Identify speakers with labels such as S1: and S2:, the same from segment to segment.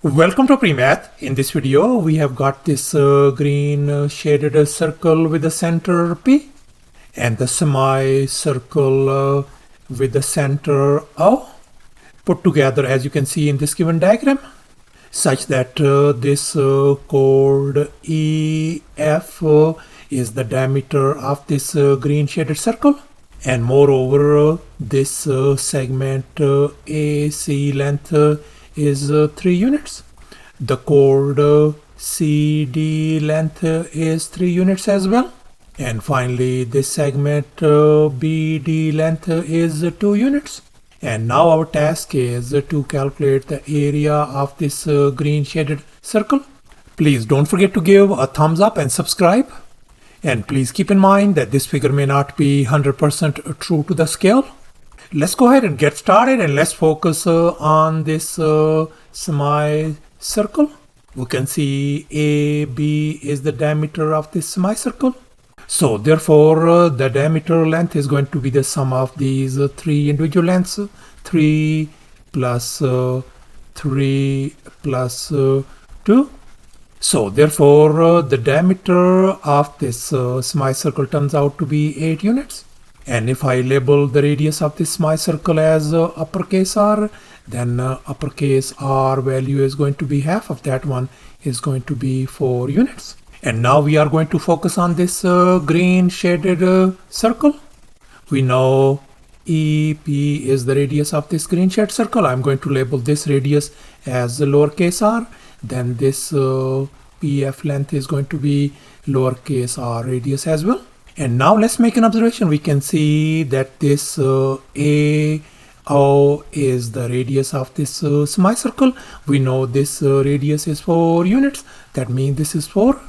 S1: Welcome to PreMath. In this video, we have got this green shaded circle with the center P and the semicircle with the center O put together, as you can see in this given diagram, such that this chord EF is the diameter of this green shaded circle, and moreover this segment AC length is 3 units. The chord CD length is 3 units as well. And finally, this segment BD length is 2 units. And now our task is to calculate the area of this green shaded circle. Please don't forget to give a thumbs up and subscribe. And please keep in mind that this figure may not be 100% true to the scale. Let's go ahead and get started, and let's focus on this semicircle. We can see AB is the diameter of this semicircle. So therefore the diameter length is going to be the sum of these 3 individual lengths, 3 plus 3 plus 2. So therefore the diameter of this semicircle turns out to be 8 units. And if I label the radius of this semicircle as uppercase R, then uppercase R value is going to be half of that one, is going to be 4 units. And now we are going to focus on this green shaded circle. We know EP is the radius of this green shaded circle. I'm going to label this radius as lowercase r. Then this PF length is going to be lowercase r radius as well. And now let's make an observation. We can see that this AO is the radius of this semicircle. We know this radius is 4 units. That means this is 4.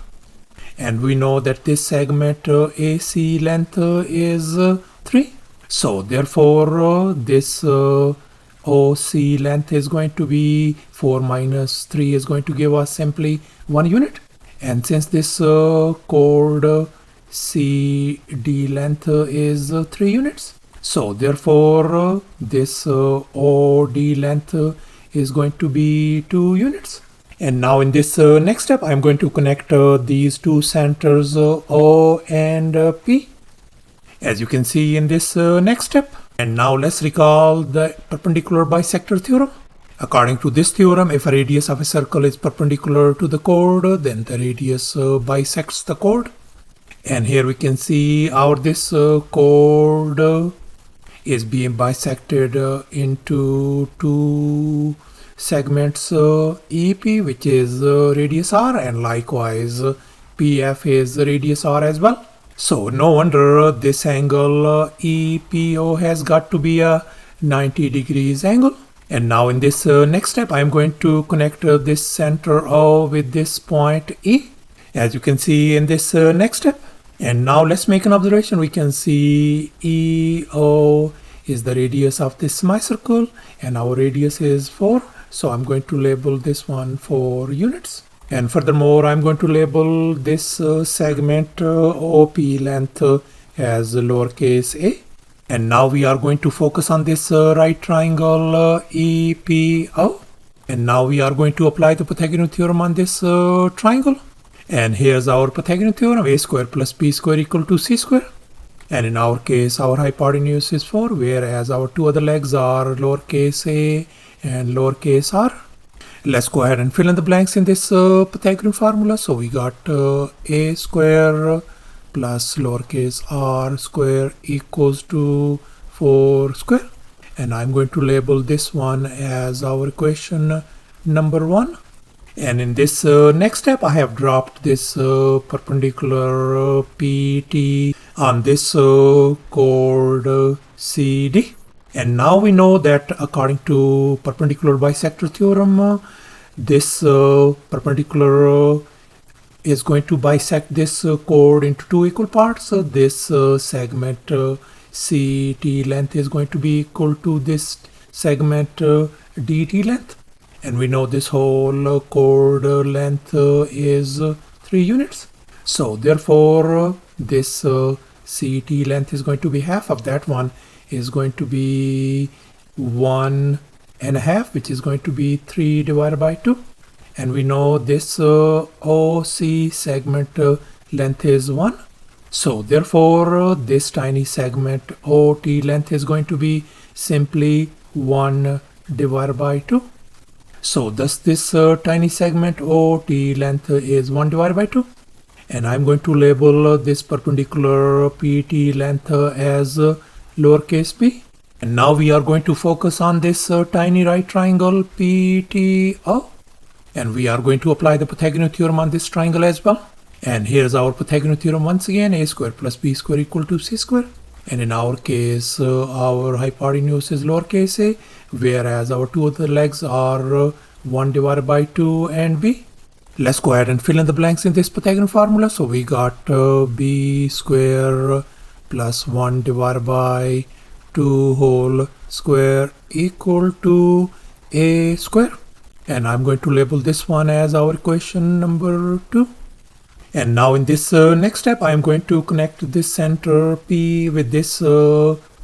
S1: And we know that this segment AC length is 3. So therefore this OC length is going to be 4 minus 3 is going to give us simply 1 unit. And since this chord CD length is 3 units, so therefore this OD length is going to be 2 units. And now in this next step, I'm going to connect these two centers O and P, as you can see in this next step. And now let's recall the perpendicular bisector theorem. According to this theorem, if a radius of a circle is perpendicular to the chord, then the radius bisects the chord. And here we can see this chord is being bisected into 2 segments EP, which is radius R, and likewise PF is radius R as well. So no wonder this angle EPO has got to be a 90 degrees angle. And now in this next step, I'm going to connect this center O with this point E, as you can see in this next step. And now let's make an observation. We can see EO is the radius of this semicircle, and our radius is 4. So I'm going to label this one 4 units. And furthermore, I'm going to label this segment OP length as lowercase a. And now we are going to focus on this right triangle EPO. And now we are going to apply the Pythagorean theorem on this triangle. And here's our Pythagorean theorem: a square plus b square equal to c square. And in our case, our hypotenuse is 4, whereas our 2 other legs are lowercase a and lowercase r. Let's go ahead and fill in the blanks in this Pythagorean formula. So we got a square plus lowercase r square equals to 4 square. And I'm going to label this one as our equation number 1. And in this next step, I have dropped this perpendicular PT on this chord CD. And now we know that according to perpendicular bisector theorem, this perpendicular is going to bisect this chord into 2 equal parts. This segment CT length is going to be equal to this segment DT length. And we know this whole chord length is 3 units. So therefore this CT length is going to be half of that one, is going to be 1 and a half, which is going to be 3 divided by 2. and we know this OC segment length is 1. So therefore this tiny segment OT length is going to be simply 1 divided by 2. So thus this tiny segment OT length is 1 divided by 2. And I'm going to label this perpendicular PT length as lowercase p. And now we are going to focus on this tiny right triangle PTO. And we are going to apply the Pythagorean theorem on this triangle as well. And here's our Pythagorean theorem once again: a square plus b square equal to c square. And in our case, our hypotenuse is lowercase a, whereas our two other legs are 1 divided by 2 and b. Let's go ahead and fill in the blanks in this Pythagorean formula. So we got b square plus 1 divided by 2 whole square equal to a square. And I'm going to label this one as our equation number 2. And now in this next step, I am going to connect this center P with this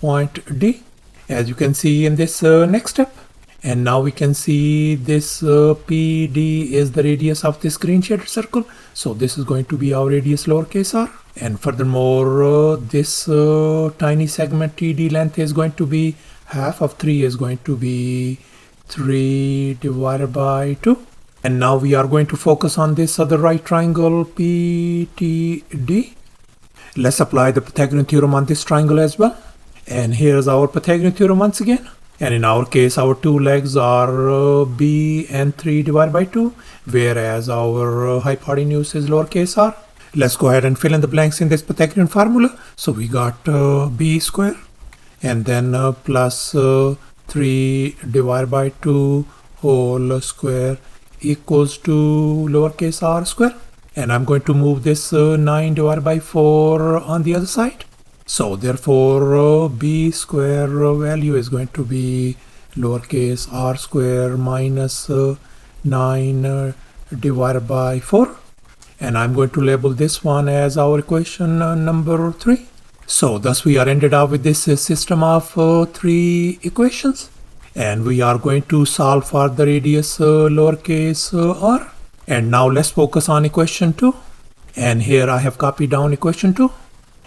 S1: point D, as you can see in this next step. And now we can see this PD is the radius of this green shaded circle. So this is going to be our radius lowercase r. And furthermore, this tiny segment TD length is going to be half of 3 is going to be 3 divided by 2. And now we are going to focus on this other right triangle PTD. Let's apply the Pythagorean theorem on this triangle as well. And here's our Pythagorean theorem once again. And in our case, our two legs are b and 3 divided by 2, whereas our hypotenuse is lowercase r. Let's go ahead and fill in the blanks in this Pythagorean formula. So we got b square and then plus 3 divided by 2 whole square equals to lowercase r square. And I'm going to move this 9 divided by 4 on the other side. So therefore b square value is going to be lowercase r square minus 9 divided by 4. And I'm going to label this one as our equation number 3. So thus we are ended up with this system of 3 equations. And we are going to solve for the radius lowercase r. And now let's focus on equation 2. And here I have copied down equation 2.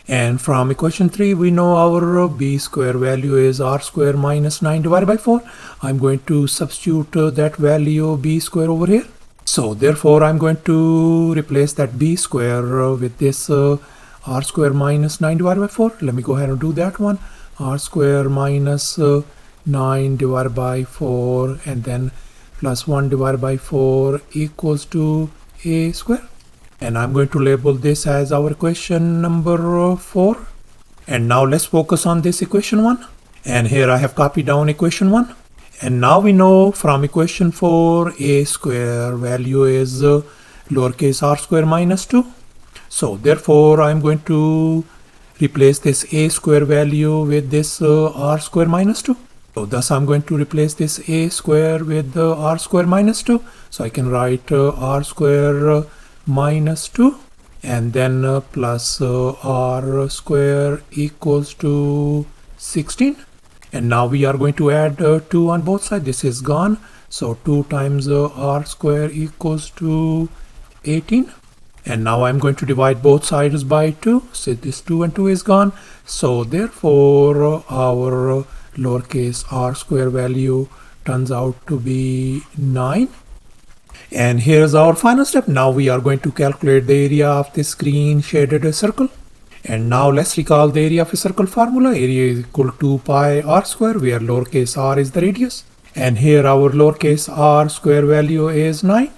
S1: And from equation 3, we know our b square value is r square minus 9 divided by 4. I'm going to substitute that value b square over here. So therefore, I'm going to replace that b square with this r square minus 9 divided by 4. Let me go ahead and do that one. R square minus 9 divided by 4 and then plus 1 divided by 4 equals to a square. And I'm going to label this as our equation number 4. And now let's focus on this equation 1. And here I have copied down equation 1. And now we know from equation 4 a square value is lowercase r square minus 2. So therefore I'm going to replace this a square value with this r square minus 2. So thus I'm going to replace this a square with r square minus 2. So I can write r square minus 2 and then plus r square equals to 16. And now we are going to add 2 on both sides. This is gone. So 2 times r square equals to 18. And now I'm going to divide both sides by 2. So this 2 and 2 is gone. So therefore our lowercase r square value turns out to be 9. And here's our final step. Now we are going to calculate the area of this green shaded circle. And now let's recall the area of a circle formula. Area is equal to pi r square, where lowercase r is the radius. And here our lowercase r square value is 9.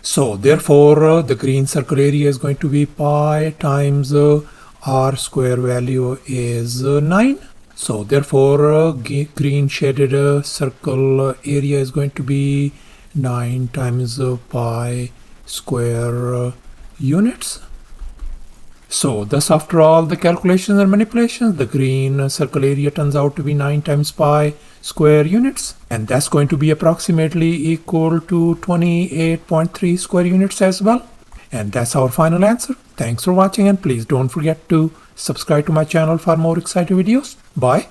S1: So therefore the green circle area is going to be pi times r square value is 9. So therefore green shaded circle area is going to be 9 times pi square units. So thus after all the calculations and manipulations, the green circle area turns out to be 9 times pi square units. And that's going to be approximately equal to 28.3 square units as well. And that's our final answer. Thanks for watching, and please don't forget to subscribe to my channel for more exciting videos. Bye.